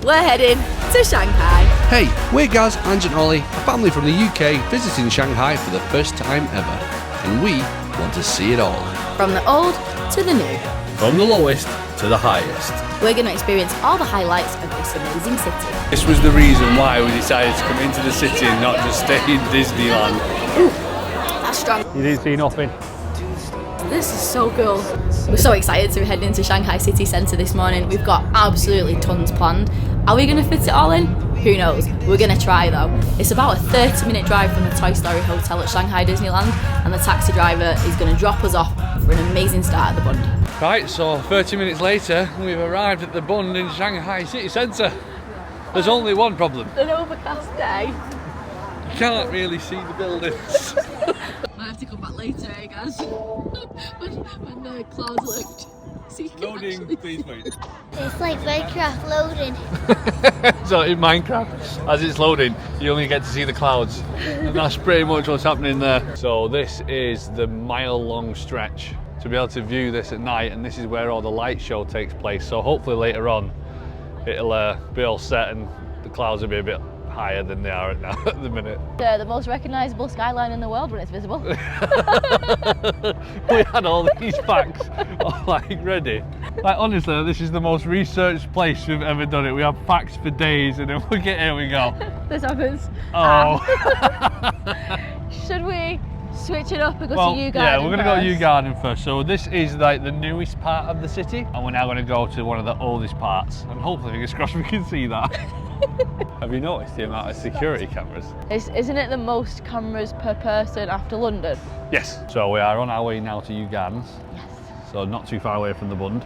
We're heading to Shanghai. Hey, we're Gaz, Ange and Ollie, a family from the UK visiting Shanghai for the first time ever. And we want to see it all. From the old to the new. From the lowest to the highest. We're going to experience all the highlights of this amazing city. This was the reason why we decided to come into the city and not just stay in Disneyland. Ooh, that's strong. You didn't see nothing. This is so cool. We're so excited to be heading into Shanghai city centre this morning. We've got absolutely tons planned. Are we going to fit it all in? Who knows? We're going to try though. It's about a 30-minute drive from the Toy Story Hotel at Shanghai Disneyland, and the taxi driver is going to drop us off for an amazing start at the Bund. Right, so 30 minutes later, we've arrived at the Bund in Shanghai city centre. There's only one problem. An overcast day. You can't really see the buildings. Might have to come back later, eh guys? when the clouds lift. So Loading, please wait. It's like Minecraft loading. So in Minecraft, as it's loading, you only get to see the clouds. And that's pretty much what's happening there. So this is the mile-long stretch to be able to view this at night, and this is where all the light show takes place. So hopefully later on, it'll be all set and the clouds will be a bit higher than they are now at the minute. The most recognisable skyline in the world when it's visible. We had all these facts like ready. Like honestly, this is the most researched place we've ever done it. We have facts for days and then we get here we go. This happens. Oh. Should we switch it up and go Well, to Yew Garden? yeah, we're going to go to first? Yew Garden first. So this is like the newest part of the city, and we're now going to go to one of the oldest parts, and hopefully fingers crossed we can see that. Have you noticed the amount of security cameras? Isn't it the most cameras per person after London? Yes. So we are on our way now to Yew Gardens. Yes. So not too far away from the Bund.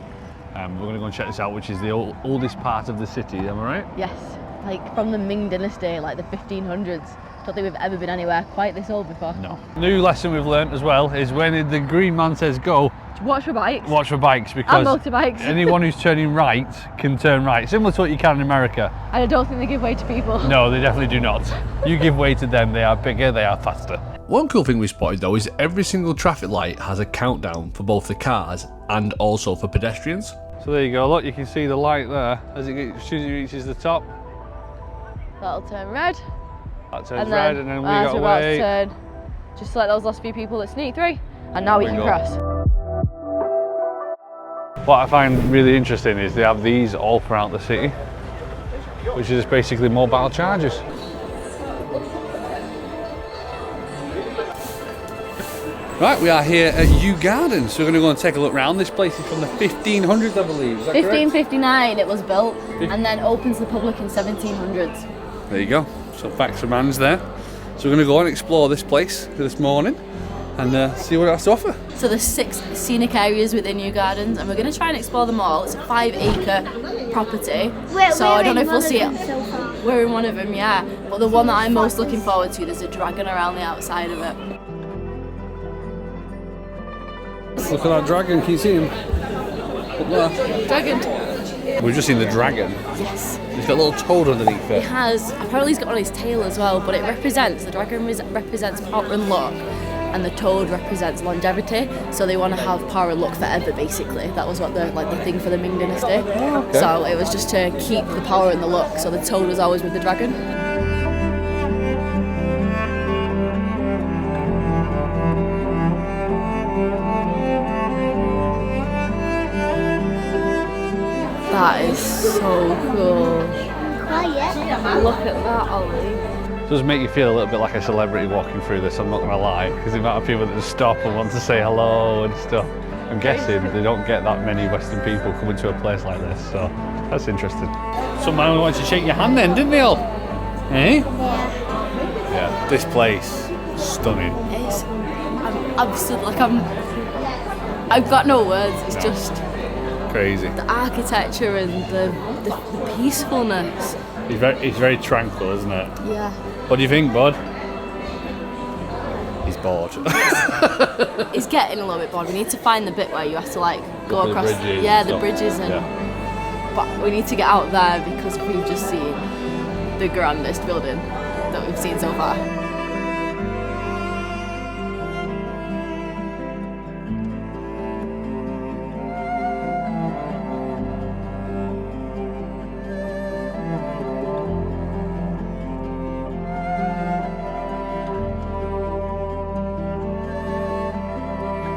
We're going to go and check this out, which is the oldest part of the city, am I right? Yes. Like from the Ming Dynasty, like the 1500s. Don't think we've ever been anywhere quite this old before. No. New lesson we've learnt as well is when the green man says go, watch for bikes. watch for bikes, because And motorbikes. anyone who's turning right can turn right. Similar to what you can in America. And I don't think they give way to people. No, they definitely do not. You give way to them, they are bigger, they are faster. One cool thing we spotted though is every single traffic light has a countdown for both the cars and also for pedestrians. So there you go, look, you can see the light there as soon as it reaches the top. That'll turn red. That turns red and then we got as we're about to away. turn, just like those last few people that sneak through. And now we can go. cross. What I find really interesting is they have these all throughout the city, which is basically mobile chargers. Right, we are here at Yew Gardens, so we're going to go and take a look around. This place is from the 1500s, I believe. Is that correct? 1559 it was built, and then opened to the public in 1700s. There you go. So facts and mans there. So we're going to go and explore this place this morning and see what it has to offer. So there's 6 scenic areas within Yew Gardens, and we're going to try and explore them all. It's a 5-acre property, so I don't know if we'll see it. We're in one of them, yeah. But the one that I'm most looking forward to, there's a dragon around the outside of it. Look at that dragon, can you see him? Up there. Dragon. We've just seen the dragon. Yes. He's got a little toad underneath He it. has, apparently he's got on his tail as well, but it represents, the dragon represents power and luck, and the toad represents longevity, so they want to have power and luck forever basically. That was what the thing for the Ming Dynasty. Oh, okay. So it was just to keep the power and the luck, so the toad was always with the dragon. That is so cool. Quiet. Look at that, Ollie. It does make you feel a little bit like a celebrity walking through this, I'm not going to lie, because the amount of people that just stop and want to say hello and stuff. I'm guessing they don't get that many Western people coming to a place like this, so that's interesting. Someone wanted to shake your hand then, didn't they all? Eh? Yeah, this place, stunning. It's, I'm absolutely, like I've got no words, it's just Crazy. the architecture and the peacefulness. It's very tranquil, isn't it? Yeah. What do you think, bud? He's bored. It's getting a little bit bored. We need to find the bit where you have to like go The across bridges yeah, and the stuff. bridges and Yeah. but we need to get out there because we've just seen the grandest building that we've seen so far.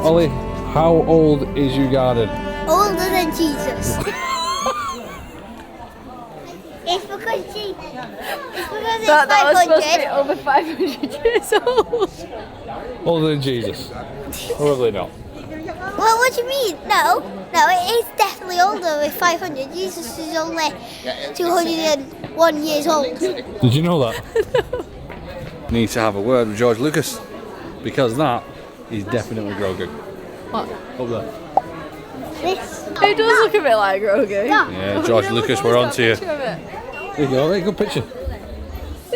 Ollie, how old is your garden? Older than Jesus. It's because it's That was supposed to 500. be over 500 years old. Older than Jesus? Probably not. Well, what do you mean? No, it is definitely older with 500. Jesus is only 201 years old. Did you know that? Need to have a word with George Lucas, because that is definitely Grogu. What? Up there. This. It does look a bit like Grogu. Yeah, George Lucas, we're on to you. There There you go, good picture.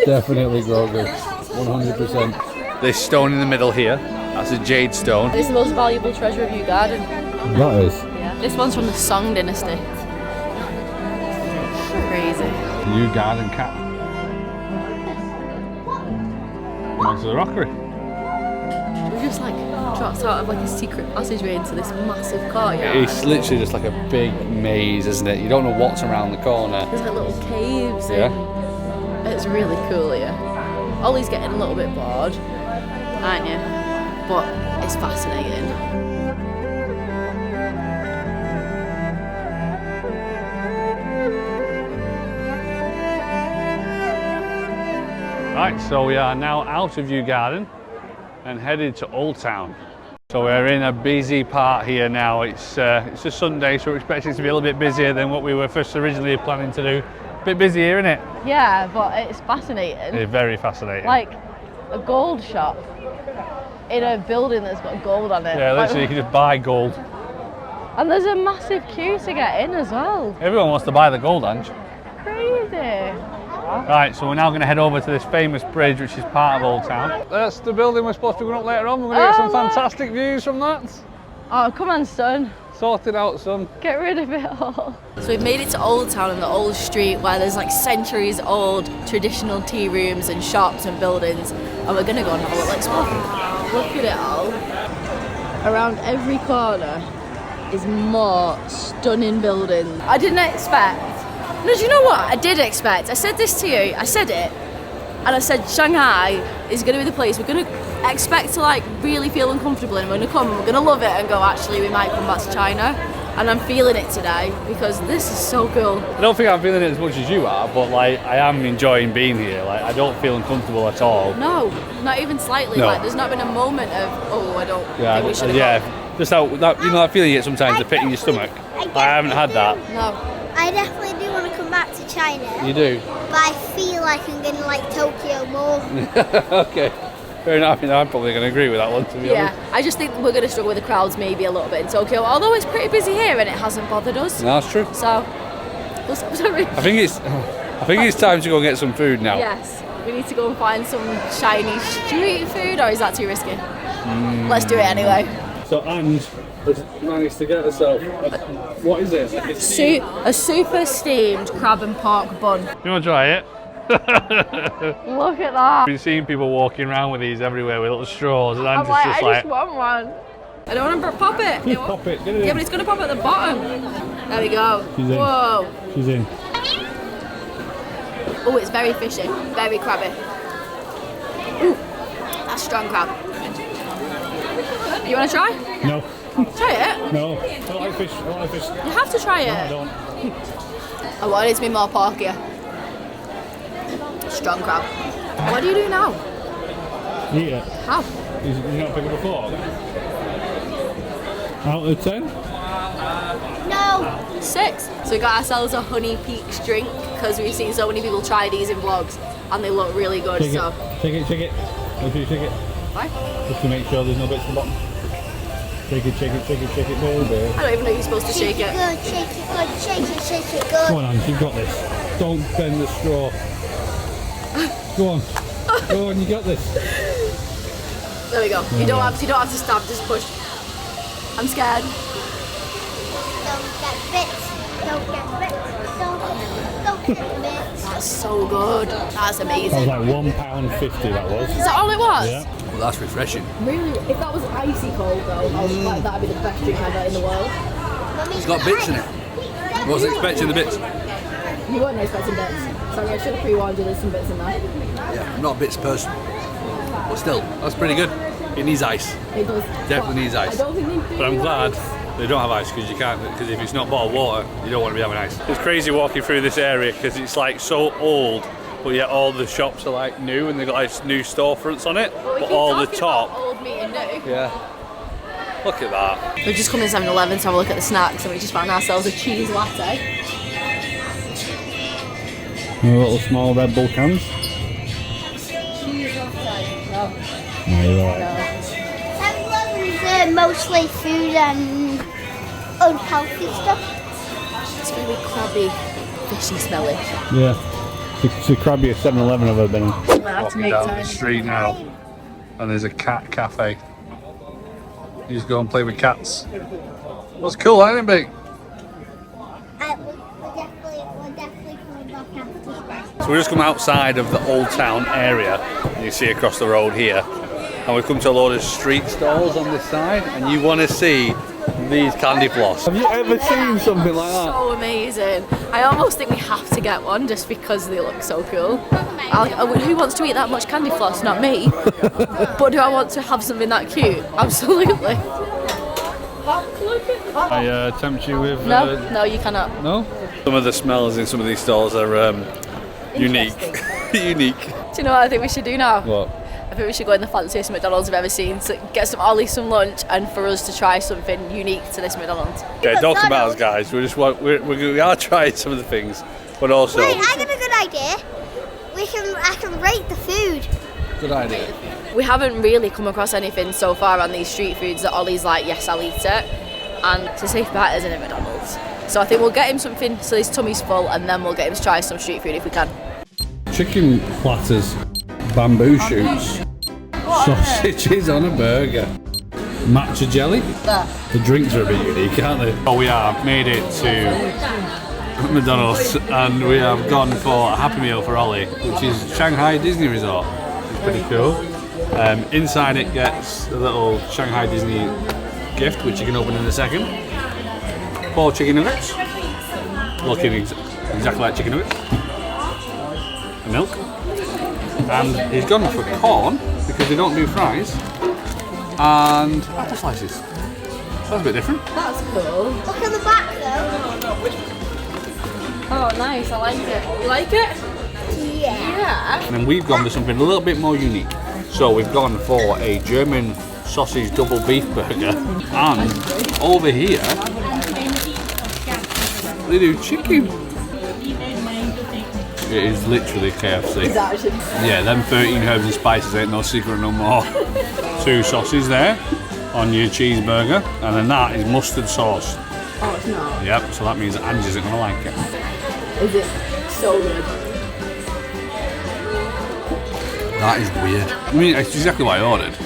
Definitely Grogu, 100%. This stone in the middle here, that's a jade stone. This is the most valuable treasure of your garden. That is. Yeah. This one's from the Song Dynasty. Crazy. New garden cap. Onto the rockery. We just like dropped out of like a secret passageway into this massive courtyard. It's literally just like a big maze, isn't it? You don't know what's around the corner. There's like little caves. Yeah. And it's really cool here. Ollie's getting a little bit bored, aren't you? But it's fascinating. Right, so we are now out of Yew Garden and headed to Old Town. So we're in a busy part here now. It's a Sunday, so we're expecting it to be a little bit busier than what we were first originally planning to do. A bit busy here, isn't it? Yeah, but it's fascinating. It's very fascinating. Like a gold shop in a building that's got gold on it. Yeah, literally you can just buy gold. And there's a massive queue to get in as well. Everyone wants to buy the gold, Ange. Crazy. Right, so we're now going to head over to this famous bridge, which is part of Old Town. That's the building we're supposed to be going up later on. We're going to get some fantastic views from that. Oh, come on, son. Sort it out, son. Get rid of it all. So we've made it to Old Town and the old street where there's like centuries old traditional tea rooms and shops and buildings. And we're going to go and have a little explore. Look at it all. Around every corner is more stunning buildings. I didn't expect. No, do you know what? I did expect. I said this to you. I said it. And I said Shanghai is going to be the place we're going to expect to like really feel uncomfortable in. We're going to come and we're going to love it and go, actually, we might come back to China. And I'm feeling it today because this is so cool. I don't think I'm feeling it as much as you are, but like I am enjoying being here. Like I don't feel uncomfortable at all. No, not even slightly. No. Like there's not been a moment of, oh, I don't think we should have yeah. Just that you know that feeling you get sometimes, the pit in your stomach. I haven't had that. No. I definitely do want to come back to China. You do? But I feel like I'm going to like Tokyo more. Okay. Fair enough. I mean, I'm probably going to agree with that one, to be honest. Yeah, I just think we're going to struggle with the crowds maybe a little bit in Tokyo, although it's pretty busy here and it hasn't bothered us. No, that's true. So, sorry. I think it's time to go and get some food now. Yes, we need to go and find some Chinese street food, or is that too risky? Let's do it anyway. So Ange has managed to get herself, what is it? A super steamed crab and pork bun. You want to try it? Look at that. I've been seeing people walking around with these everywhere with little straws, and I'm like, I just want one. I don't want to pop it. Just pop it. Get it in. Yeah, but it's going to pop at the bottom. There we go. She's in. Whoa. She's in. Oh, it's very fishy, very crabby. Ooh, that's strong crab. You want to try? No. Try it. No. I don't like fish. I don't like fish. You have to try it. No, I don't. I want it to be more porkier. Strong crab. What do you do now? Eat it. How? You not pick up a fork? Out of 10? No. 6. So we got ourselves a honey peaks drink because we've seen so many people try these in vlogs and they look really good. Check so it. Check it. Make sure you check it. Why? Just to make sure there's no bits at the bottom. Shake it, baby. I don't even know you're supposed to shake it. Good, shake it good, shake it good. Come on, Ange, you've got this. Don't bend the straw. Go on, you got this. There we go. You don't have to stab, just push. I'm scared. Don't get bits. Don't get bits. Don't get bits. That's so good. That's That amazing. was like £1.50, that was. Is that all it was? Yeah. Well, that's refreshing. Really? If that was icy cold though, I was like, that'd be the best drink ever in the world. It's got bits in it. Wasn't expecting the bits. You weren't expecting bits. Sorry, I should have pre-warned you, there's some bits in there. Yeah, I'm not a bits person. But still, that's pretty good. It needs ice. It does. Definitely needs ice. I don't think they do. But I'm glad they don't have ice because you can't. Because if it's not bottled water, you don't want to be having ice. It's crazy walking through this area because it's like so old, but yet all the shops are like new and they've got like new storefronts on it. Well, but all the top. Old meat and new. Yeah. Look at that. We've just come in 7-Eleven to have a look at the snacks and we just found ourselves a cheese latte. Little small Red Bull cans. Cheese latte. No. No, you're right. 7-Eleven's mostly food and unhealthy stuff. It's very crabby, fishy smelly. Yeah. It's the crabbiest 7-Eleven I've ever been in. I have to Walking make down time. the street now, and there's a cat cafe. You just go and play with cats. What's cool, ain't it, Big? We're definitely coming back after. So we just come outside of the Old Town area, and you see across the road here, and we've come to a load of street stalls on this side, and you want to see these candy floss. Have you ever seen something like that? So amazing. I almost think we have to get one just because they look so cool. Who wants to eat that much candy floss? Not me. But do I want to have something that cute? Absolutely. I tempt you with... No, you cannot. No? Some of the smells in some of these stalls are unique. Unique. Do you know what I think we should do now? What? I think we should go in the fanciest McDonald's I've ever seen to get some Ollie some lunch and for us to try something unique to this McDonald's. Okay, don't come at us, guys. We are trying some of the things, but also... Wait, I got a good idea. I can rate the food. Good idea. We haven't really come across anything so far on these street foods that Ollie's like, yes, I'll eat it. And it's a safe bet, isn't it, McDonald's? So I think we'll get him something so his tummy's full and then we'll get him to try some street food if we can. Chicken platters, bamboo shoots, sausages on a burger, matcha jelly. The drinks are a bit unique, aren't they? Oh, we have made it to McDonald's and we have gone for a Happy Meal for Ollie, which is Shanghai Disney Resort. It's pretty cool. Inside it gets a little Shanghai Disney gift, which you can open in a second. 4 chicken nuggets, looking exactly like chicken nuggets. Milk. And he's gone for corn because they don't do fries. And apple slices. That's a bit different. That's cool. Look at the back though. Oh, nice. I like it. You like it? Yeah. And then we've gone for something a little bit more unique. So we've gone for a German sausage double beef burger. And over here, they do chicken. It is literally KFC. Is that actually? Yeah, them 13 herbs and spices ain't no secret no more. 2 sausages there on your cheeseburger, and then that is mustard sauce. Oh, it's not. Yep, so that means that Angie isn't going to like it. Is it so good? That is weird. I mean, it's exactly what I ordered.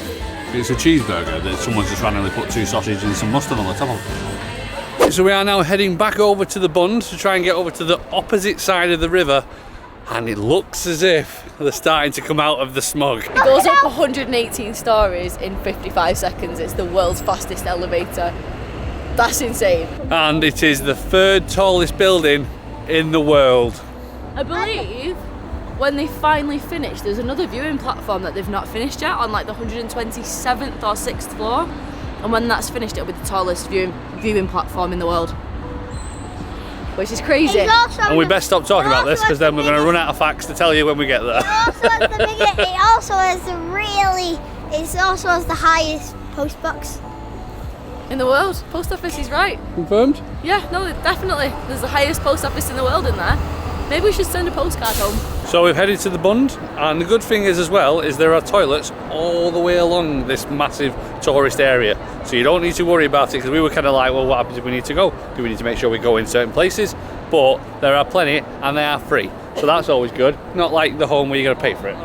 It's a cheeseburger that someone's just randomly put 2 sausages and some mustard on the top of it. So we are now heading back over to the Bund to try and get over to the opposite side of the river, and it looks as if they're starting to come out of the smog. It goes up 118 stories in 55 seconds. It's the world's fastest elevator. That's insane. And it is the 3rd tallest building in the world. I believe when they finally finish, there's another viewing platform that they've not finished yet on like the 127th or 6th floor. And when that's finished, it'll be the tallest viewing platform in the world. Which is crazy. And we best stop talking about this because then we're going to run out of facts to tell you when we get there. It also has the highest post box. In the world. Post office is right. Confirmed? Yeah, no, definitely. There's the highest post office in the world in there. Maybe we should send a postcard home. So we've headed to the Bund, and the good thing is as well is there are toilets all the way along this massive tourist area. So you don't need to worry about it, because we were kind of like, well, what happens if we need to go? Do we need to make sure we go in certain places? But there are plenty and they are free. So that's always good. Not like the home where you're going to pay for it.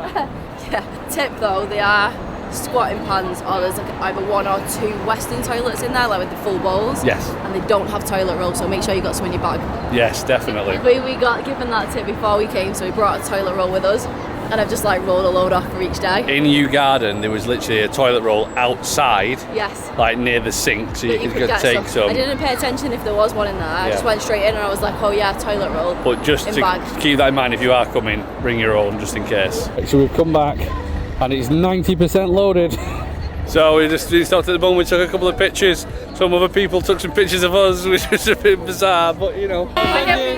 Yeah. Tip though, they are squatting pans, or there's like either 1 or 2 Western toilets in there, like with the full bowls. Yes. And they don't have toilet roll, so make sure you got some in your bag. Yes, definitely. We got given that tip before we came, so we brought a toilet roll with us, and I've just like rolled a load off for each day. In Kew Garden, there was literally a toilet roll outside. Yes. Like near the sink, so you could get take some. I didn't pay attention if there was one in there. I just went straight in and I was like, oh yeah, toilet roll. But just to keep that in mind, if you are coming, bring your own just in case. So we've come back and it's 90% loaded. So we just stopped at the Bund, we took a couple of pictures. Some other people took some pictures of us, which was a bit bizarre, but you know. Thank you.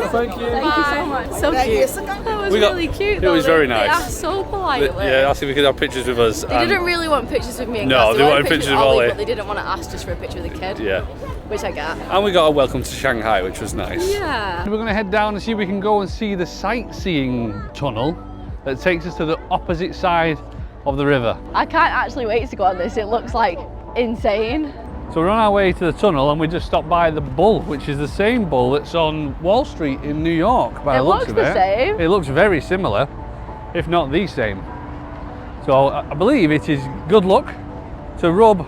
Thank you. Thank you so much. So cute. That was really cute. It was very nice. They asked so politely. Yeah, asked if we could have pictures with us. They didn't really want pictures with me and No, Gaz. they wanted pictures of Ollie. But they didn't want to ask just for a picture with the kid. Yeah. Which I get. And we got a welcome to Shanghai, which was nice. Yeah. We're going to head down and see if we can go and see the sightseeing tunnel that takes us to the opposite side of the river. I can't actually wait to go on this. It looks like insane. So we're on our way to the tunnel and we just stopped by the Bull, which is the same Bull that's on Wall Street in New York by the looks of it. It looks the same. It looks very similar, if not the same. So I believe it is good luck to rub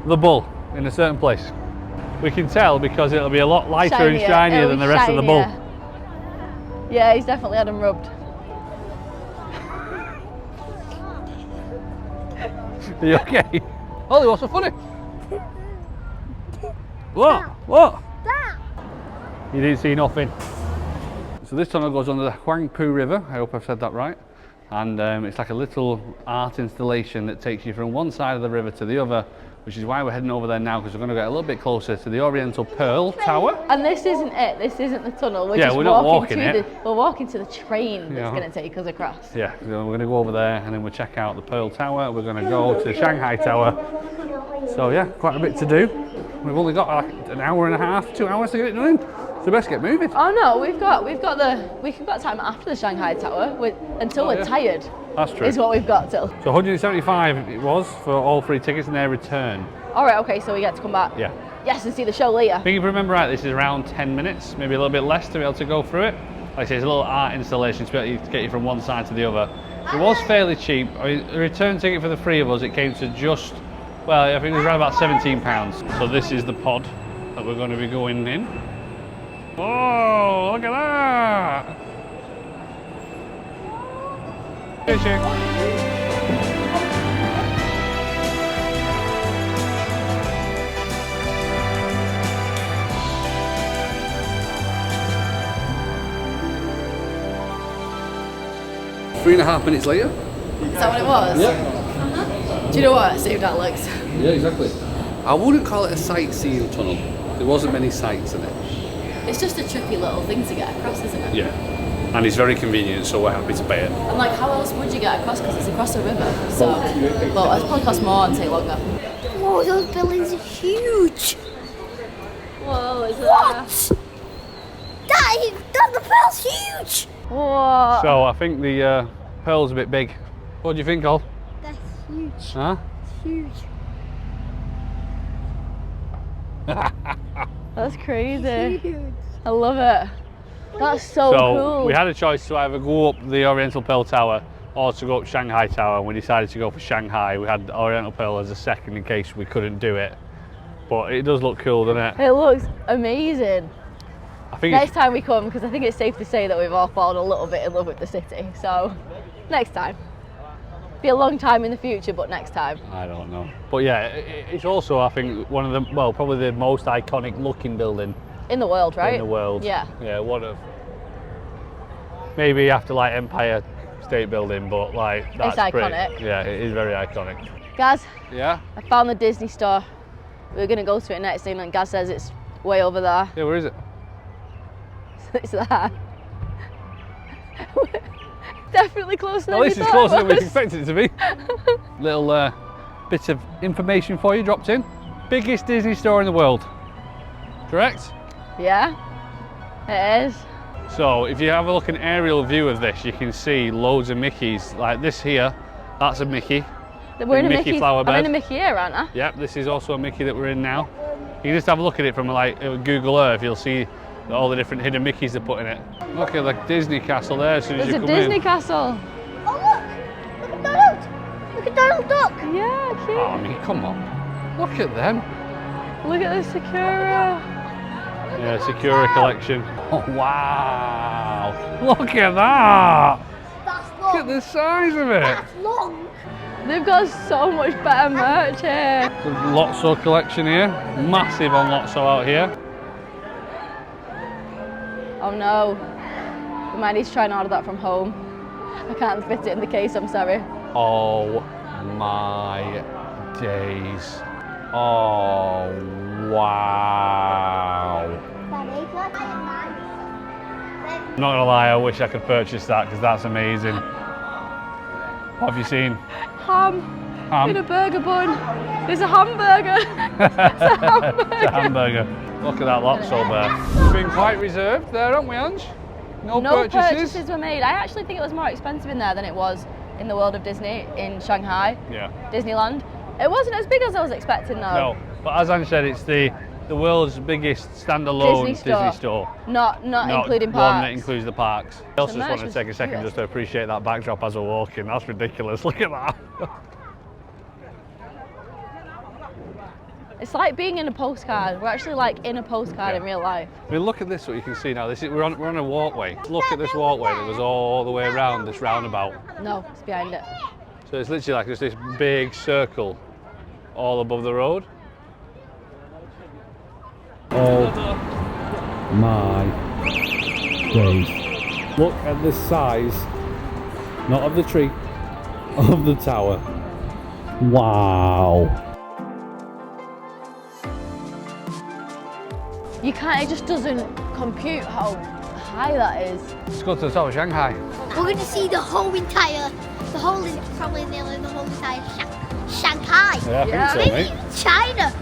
the Bull in a certain place. We can tell because it'll be a lot lighter and shinier than the rest of the Bull. Yeah, he's definitely had him rubbed. Are you okay? Ollie, what's so funny? What? What? You didn't see nothing. So this tunnel goes under the Huangpu River. I hope I've said that right. And it's like a little art installation that takes you from one side of the river to the other, which is why we're heading over there now, because we're going to get a little bit closer to the Oriental Pearl Tower. And this isn't it. This isn't the tunnel. We're just we're not walking it. We're walking to the train that's going to take us across. Yeah, so we're going to go over there and then we'll check out the Pearl Tower. We're going to go to the Shanghai Tower. So yeah, quite a bit to do. We've only got like an hour and a half, 2 hours to get it done. So best get moving. Oh no, we've got time after the Shanghai Tower until we're tired. That's true. Is what we've got till. So 175 it was for all 3 tickets and their return. All right, okay, so we get to come back. Yeah. Yes, and see the show later. I think if I remember right, this is around 10 minutes, maybe a little bit less to be able to go through it. Like I say, it's a little art installation to be able to get you from one side to the other. It was fairly cheap. I mean, the return ticket for the 3 of us, it came to just, well, I think it was around about £17. So this is the pod that we're going to be going in. Whoa, look at that! Fishing. 3.5 minutes later. Is that what it was? Yeah. Do you know what? See how that looks. Yeah, exactly. I wouldn't call it a sightseeing tunnel. There wasn't many sights in it. It's just a tricky little thing to get across, isn't it? Yeah. And it's very convenient, so we're happy to pay it. And like, how else would you get across? Because it's across a river. So, well, it'll probably cost more and take longer. Whoa, those buildings are huge. Whoa, is What? The pearl's huge. Whoa. So I think the pearl's a bit big. What do you think, Ol? That's huge. Huh? It's huge. That's crazy. Huge. I love it. That's so cool. We had a choice to either go up the Oriental Pearl Tower or to go up Shanghai Tower, and we decided to go for Shanghai. We had Oriental Pearl as a second in case we couldn't do it. But it does look cool, doesn't it? It looks amazing. I think Next time we come, because I think it's safe to say that we've all fallen a little bit in love with the city. So, next time. Be a long time in the future, but next time. I don't know. But yeah, it's also, I think, one of the, well, probably the most iconic looking building. In the world, right? In the world. Yeah. Yeah, one of, maybe after like Empire State Building, but like, that's It's iconic. Yeah, it is very iconic. Gaz, Yeah? I found the Disney store. We're going to go to it next thing, and Gaz says it's way over there. Yeah, where is it? It's there. Definitely closer than At least it's closer than we expected it to be. Little bit of information for you dropped in. Biggest Disney store in the world. Correct? Yeah, it is. So if you have a look at an aerial view of this, you can see loads of Mickeys. Like this here, that's a Mickey. We're in a Mickey flower bed. I'm in a Mickey here, aren't I? Yep, this is also a Mickey that we're in now. You can just have a look at it from like Google Earth, you'll see all the different hidden Mickeys they put in it. Look at the Disney castle there as soon as you come in. There's a Disney castle. Oh look! Look at Donald! Look at Donald Duck! Yeah, cute. Oh, I mean, come on. Look at them. Look at the Sakura. Yeah, Sakura collection. Oh, wow. Look at that. That's Look long. at the size of it. That's long. They've got so much better merch here. The Lotso collection here. Massive on Lotso out here. Oh no. We might need to try and order that from home. I can't fit it in the case, I'm sorry. Oh my days. Oh, wow. Not gonna lie, I wish I could purchase that because that's amazing. What have you seen? Ham in a burger bun. There's a hamburger. It's a hamburger. It's a hamburger. Look at that lot so there. We've been quite reserved there, haven't we, Ange? No purchases were made. I actually think it was more expensive in there than it was in the World of Disney in Shanghai. Yeah. Disneyland. It wasn't as big as I was expecting though. No, but as Ange said, it's the world's biggest standalone Disney store. Not including one parks. that includes the parks. I also just want to take a second just to appreciate that backdrop as we're walking. That's ridiculous. Look at that. It's like being in a postcard. We're actually like in a postcard in real life. I mean, look at this, what you can see now. We're on a walkway. Look at this walkway that goes all the way around this roundabout. No, it's behind it. So it's literally like just this big circle all above the road. Oh my days. Look at the size, not of the tree, of the tower. Wow. You can't, it just doesn't compute how high that is. Let's go to the Tower of Shanghai. We're going to see probably nearly the whole entire Shanghai. Yeah, I think so, Maybe mate. even China.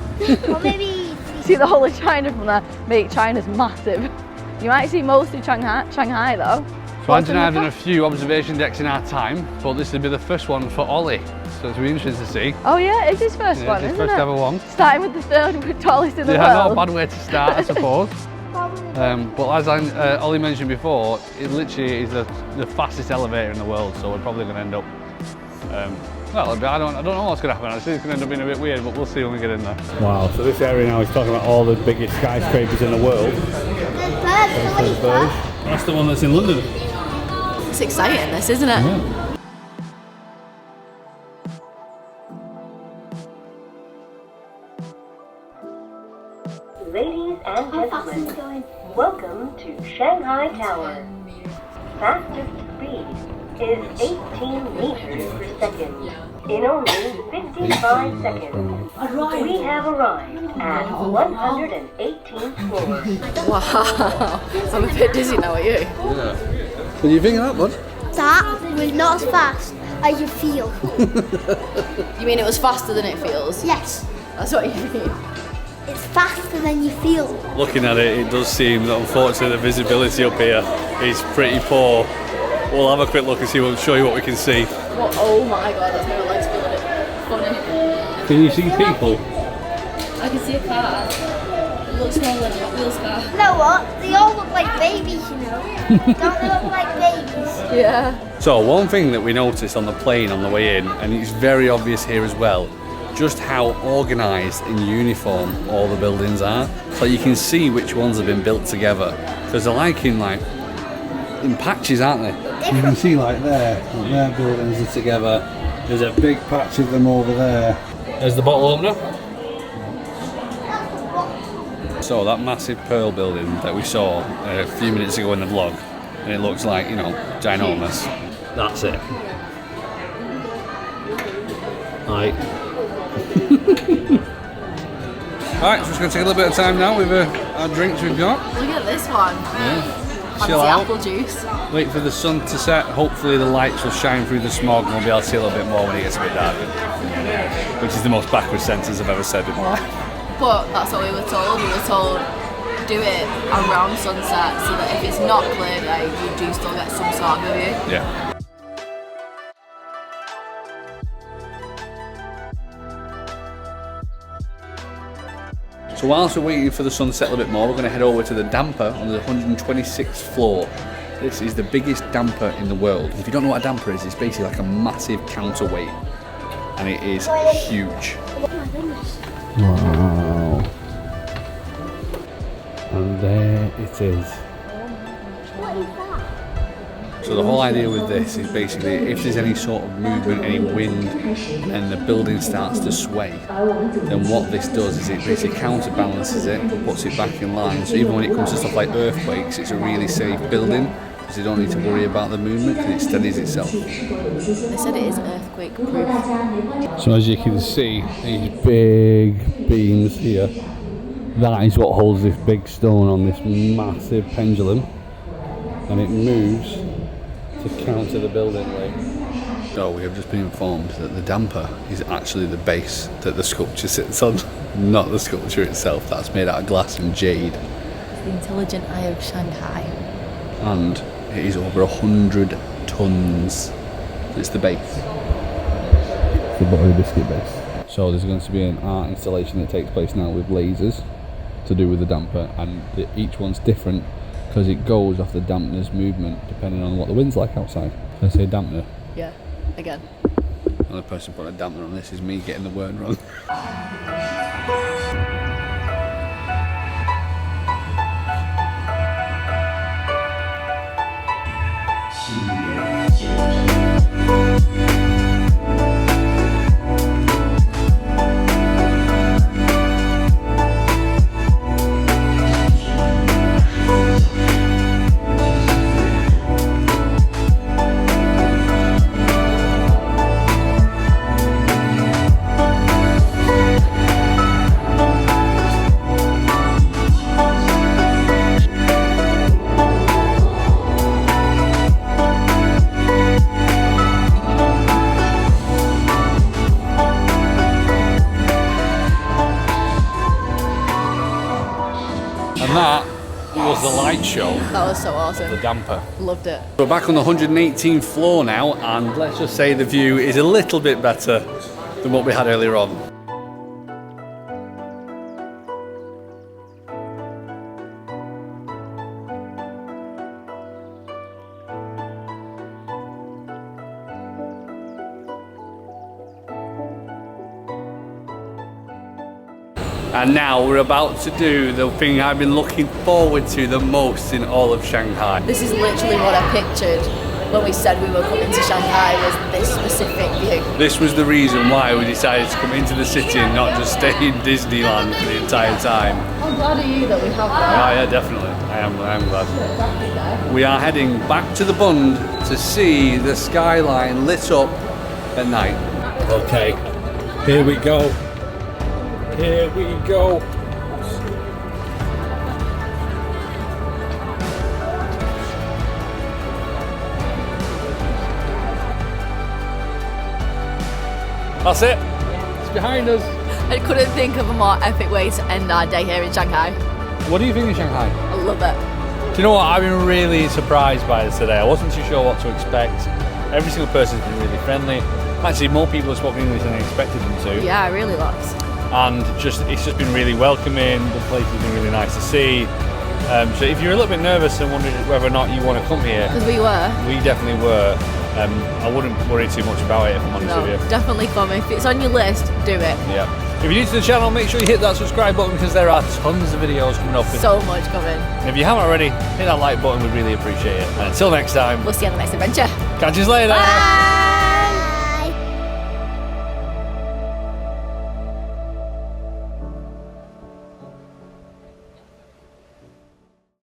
Or maybe... See the whole of China from there. Mate, China's massive. You might see most of Shanghai though. So Ange and I have done a few observation decks in our time, but this will be the first one for Ollie. So it's really interesting to see. Oh yeah, it's his first one, it's his isn't first it? ever one. Starting with the third tallest in the Yeah, world. not a bad way to start, I suppose. But as Ollie mentioned before, it literally is the fastest elevator in the world, so we're probably going to end up. Well, I don't know what's going to happen. Actually, it's going to end up being a bit weird, but we'll see when we get in there. Wow! So this area now is talking about all the biggest skyscrapers in the world. That's the one that's in London. It's exciting, this, isn't it? Yeah. Ladies and gentlemen, welcome to Shanghai Tower. Fastest speed is 18 meters per second in only 55 seconds. We have arrived at 118th floor. Wow, I'm a bit dizzy now, are you? Yeah. What do you think of that, bud? That was not as fast as you feel. You mean it was faster than it feels? Yes, That's what you mean. it's faster than you feel. Looking at it, it does seem that unfortunately the visibility up here is pretty poor. We'll have a quick look and show you what we can see. Well, oh my god, that's my legs feeling it. Funny. Can you see people? I can see a car. It looks smaller than a Hot Wheels car. You know what? They all look like babies, you know. Don't they look like babies? Yeah. So one thing that we noticed on the plane on the way in, and it's very obvious here as well, just how organised in uniform all the buildings are. So you can see which ones have been built together. Because they're like in patches, aren't they? You can see like their buildings are together. There's a big patch of them over there. There's the bottle opener. So that massive pearl building that we saw a few minutes ago in the vlog, and it looks like, you know, ginormous. That's it. Right. Alright, so we're just going to take a little bit of time now with our drinks we've got. Look at this one. Yeah. Fancy Chill out. apple juice. Wait for the sun to set. Hopefully the lights will shine through the smog and we'll be able to see a little bit more when it gets a bit darker. Which is the most backwards sentence I've ever said in my life. But that's what we were told. We were told do it around sunset so that if it's not clear day, you do still get some sort of view. Yeah. So whilst we're waiting for the sun to set a little bit more, we're going to head over to the damper on the 126th floor. This is the biggest damper in the world. If you don't know what a damper is, it's basically like a massive counterweight. And it is huge. Wow. And there it is. What is that? So the whole idea with this is basically if there's any sort of movement, any wind, and the building starts to sway, then what this does is it basically counterbalances it, puts it back in line. So even when it comes to stuff like earthquakes, it's a really safe building. because you don't need to worry about the movement because it steadies itself. They said it is earthquake proof. So as you can see, these big beams here, that is what holds this big stone on this massive pendulum, and it moves to counter the building weight. So we have just been informed that the damper is actually the base that the sculpture sits on, not the sculpture itself. That's made out of glass and jade. It's the intelligent eye of Shanghai. And it is over 100 tons. It's the base. It's the buttery biscuit base. So there's going to be an art installation that takes place now with lasers to do with the damper, and each one's different because it goes off the dampener's movement depending on what the wind's like outside. Did I say dampener? Yeah, again. The only person putting a dampener on this is me getting the word wrong. And that was the light show. That was so awesome. The damper. Loved it. We're back on the 118th floor now, and let's just say the view is a little bit better than what we had earlier on. And now we're about to do the thing I've been looking forward to the most in all of Shanghai. This is literally what I pictured when we said we were coming to Shanghai, was this specific view. This was the reason why we decided to come into the city and not just stay in Disneyland for the entire time. How glad are you that we have Oh that? yeah, definitely. I am glad. We are heading back to the Bund to see the skyline lit up at night. Okay, here we go. Here we go. That's it. It's behind us. I couldn't think of a more epic way to end our day here in Shanghai. What do you think of Shanghai? I love it. Do you know what? I've been really surprised by this today. I wasn't too sure what to expect. Every single person's been really friendly. Actually, more people have spoken English than I expected them to. Yeah, really lots. And it's just been really welcoming. The place has been really nice to see. So if you're a little bit nervous and wondering whether or not you want to come here, Because we were. we definitely were. I wouldn't worry too much about it if I'm honest No, with you. definitely come. If it's on your list, do it. Yeah. If you're new to the channel, make sure you hit that subscribe button because there are tons of videos coming up. So much coming. And if you haven't already, hit that like button. We'd really appreciate it. And until next time, We'll see you on the next adventure. catch you later. Bye!